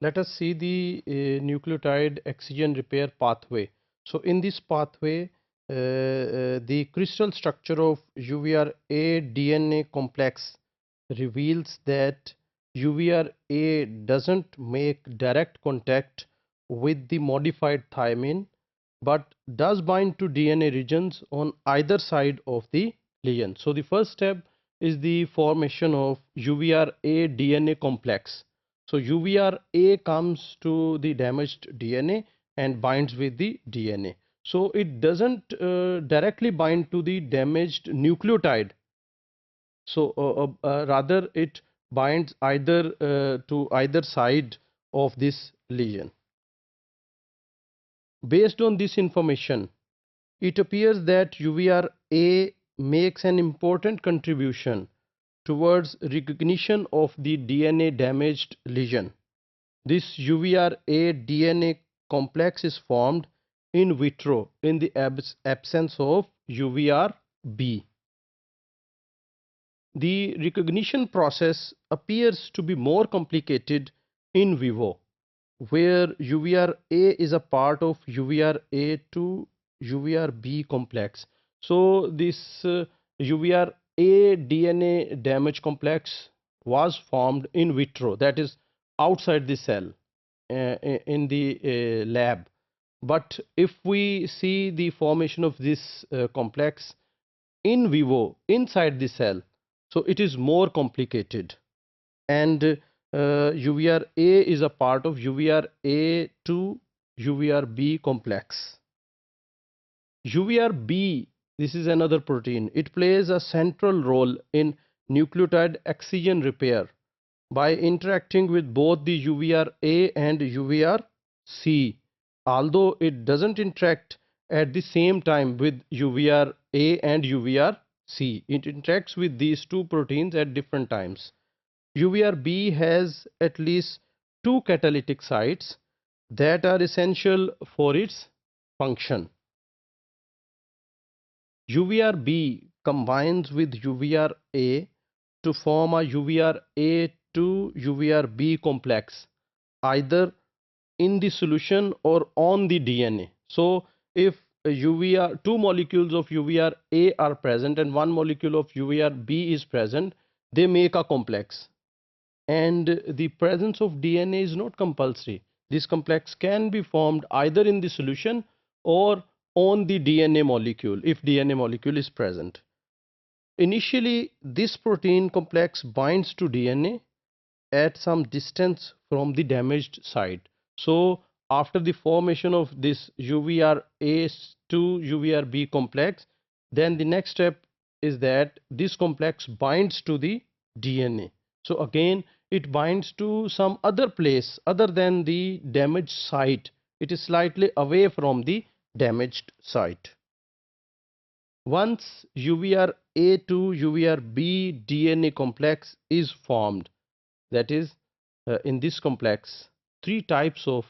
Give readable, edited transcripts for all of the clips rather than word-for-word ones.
Let us see the nucleotide excision repair pathway. So in this pathway, the crystal structure of UVRA DNA complex reveals that UVRA doesn't make direct contact with the modified thymine but does bind to DNA regions on either side of the lesion. So the first step is the formation of UVRA DNA complex. So UVRA comes to the damaged DNA and binds with the DNA. So it doesn't directly bind to the damaged nucleotide. So rather it binds either to either side of this lesion. Based on this information, it appears that UVRA makes an important contribution towards recognition of the DNA damaged lesion. This UVRA DNA complex is formed in vitro in the absence of UVRB. The recognition process appears to be more complicated in vivo, where UVRA is a part of UVRA2 UVRB complex. So this UVRA DNA damage complex was formed in vitro, that is outside the cell in the lab. But if we see the formation of this complex in vivo inside the cell, so it is more complicated, and UVRA is a part of UVRA2 UVRB complex. UVRB, this is another protein. It plays a central role in nucleotide excision repair by interacting with both the UVRA and UVRC, although it doesn't interact at the same time with UVRA and UVRC. It interacts with these two proteins at different times. UVRB has at least two catalytic sites that are essential for its function. UVRB combines with UVRA to form a UVRA2 UVRB complex, either in the solution or on the DNA. So if two molecules of UVRA are present and one molecule of UVRB is present, they make a complex. And the presence of DNA is not compulsory. This complex can be formed either in the solution or on the DNA molecule if DNA molecule is present. Initially, this protein complex binds to DNA at some distance from the damaged site. So after the formation of this UVRA2 UVRB complex, then the next step is that this complex binds to the DNA. So again, it binds to some other place other than the damaged site. It is slightly away from the damaged site. Once UVRA2 UVRB DNA complex is formed, that is, in this complex, three types of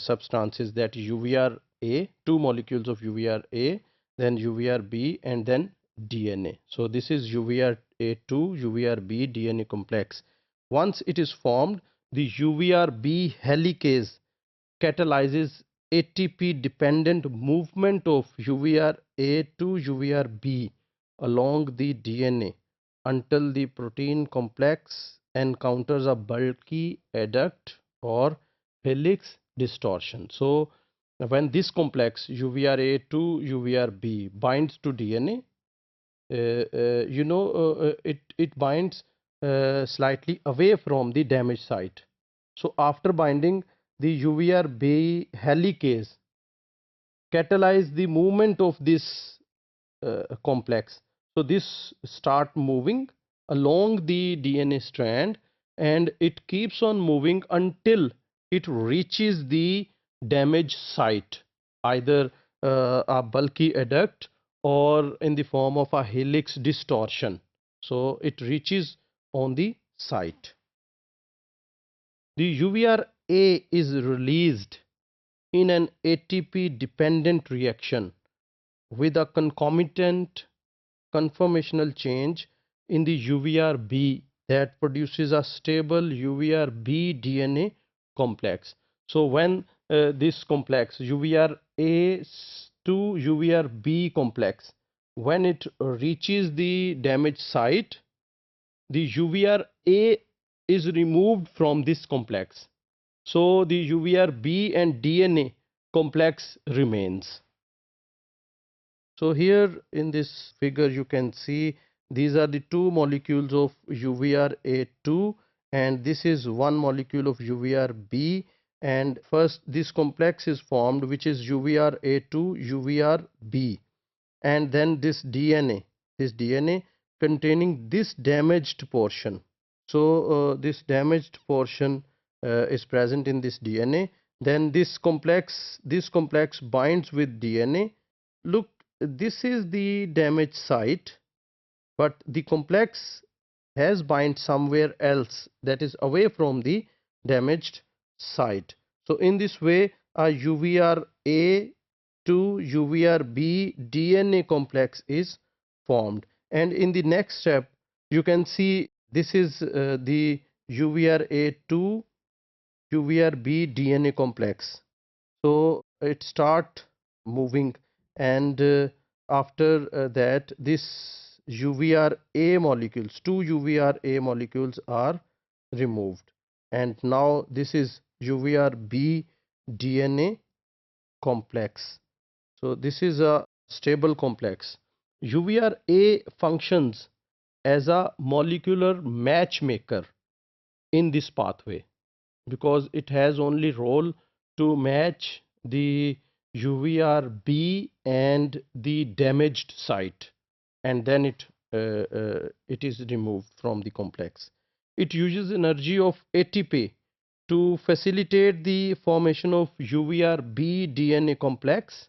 substances, that UVRA, two molecules of UVRA, then UVRB, and then DNA. So this is UVRA2 UVRB DNA complex. Once it is formed, the UVRB helicase catalyzes ATP dependent movement of UVRA to UVRB along the DNA until the protein complex encounters a bulky adduct or helix distortion. So when this complex UVRA to UVRB binds to DNA, it binds slightly away from the damaged site. So after binding, the UVRB helicase catalyze the movement of this complex. So this start moving along the DNA strand, and it keeps on moving until it reaches the damaged site, either a bulky adduct or in the form of a helix distortion. So it reaches on the site. The UVRA is released in an ATP dependent reaction with a concomitant conformational change in the UVRB, that produces a stable UVR-B DNA complex. So when this complex UVR-A to UVR-B complex, when it reaches the damaged site, the UVR-A is removed from this complex. So the UVR-B and DNA complex remains. So here in this figure you can see these are the two molecules of UVR-A2 and this is one molecule of UVR-B, and first this complex is formed which is UVR-A2 UVR-B, and then this DNA containing this damaged portion. So this damaged portion is present in this DNA. Then this complex binds with DNA. Look, this is the damaged site, but the complex has bind somewhere else, that is away from the damaged site. So in this way a UVR-A to UVR-B DNA complex is formed, and in the next step you can see this is the UVR-A2 UVR-B DNA complex. So it start moving, and after that this UVR-A molecules, two UVR-A molecules are removed, and now this is UVR-B DNA complex. So this is a stable complex. UVR-A functions as a molecular matchmaker in this pathway, because it has only role to match the UVR-B and the damaged site, and then it is removed from the complex. It uses energy of ATP to facilitate the formation of UVR-B DNA complex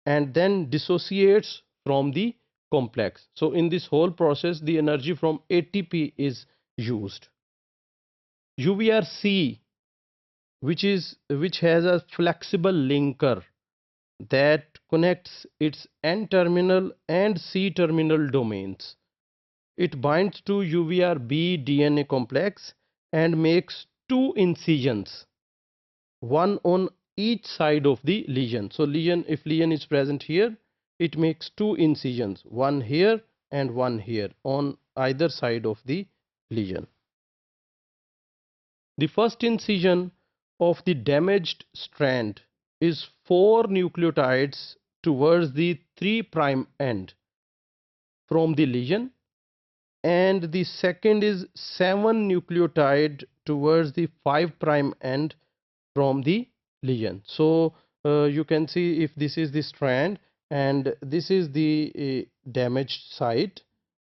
and then dissociates from the complex. So in this whole process the energy from ATP is used. UVR-C, which has a flexible linker that connects its N-terminal and C-terminal domains. It binds to UVR-B DNA complex and makes two incisions, one on each side of the lesion. So if lesion is present here, it makes two incisions, one here and one here on either side of the lesion. The first incision of the damaged strand is 4 nucleotides towards the 3' end from the lesion, and the second is 7 nucleotide towards the 5' end from the lesion. So you can see if this is the strand and this is the damaged site.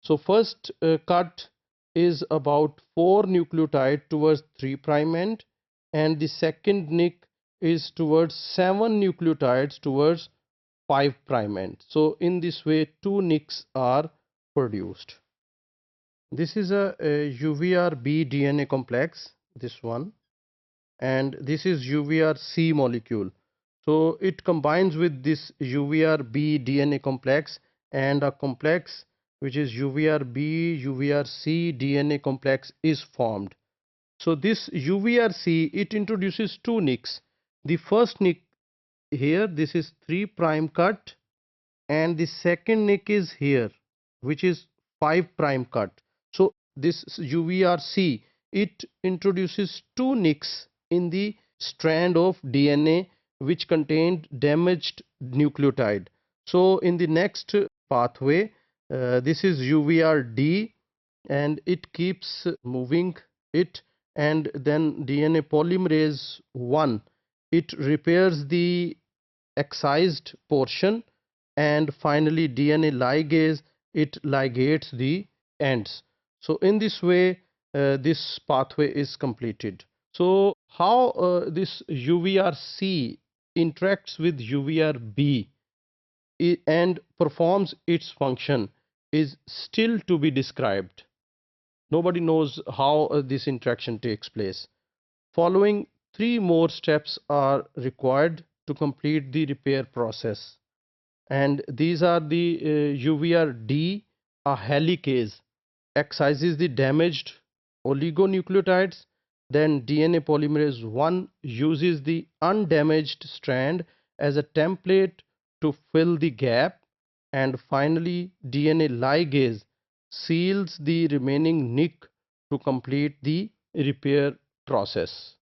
So first cut is about 4 nucleotide towards 3' end, and the second nick is towards 7 nucleotides towards 5' end. So in this way two nicks are produced. This is a UVR-B DNA complex, this one, and this is UVR-C molecule. So it combines with this UVR-B DNA complex, and a complex which is UVR-B UVR-C DNA complex is formed. So this UVR-C, it introduces two nicks. The first nick here, this is 3' cut, and the second nick is here, which is 5' cut. So this UVR-C, it introduces two nicks in the strand of DNA which contained damaged nucleotide. So in the next pathway, this is UVR-D, and it keeps moving it, and then DNA polymerase 1, it repairs the excised portion, and finally DNA ligase, it ligates the ends. So in this way this pathway is completed. So how this UVR-C interacts with UVR-B and performs its function is still to be described. Nobody knows how this interaction takes place. Following 3 more steps are required to complete the repair process, and these are the UVR-D, a helicase, excises the damaged oligonucleotides, then DNA polymerase I uses the undamaged strand as a template to fill the gap, and finally DNA ligase seals the remaining nick to complete the repair process.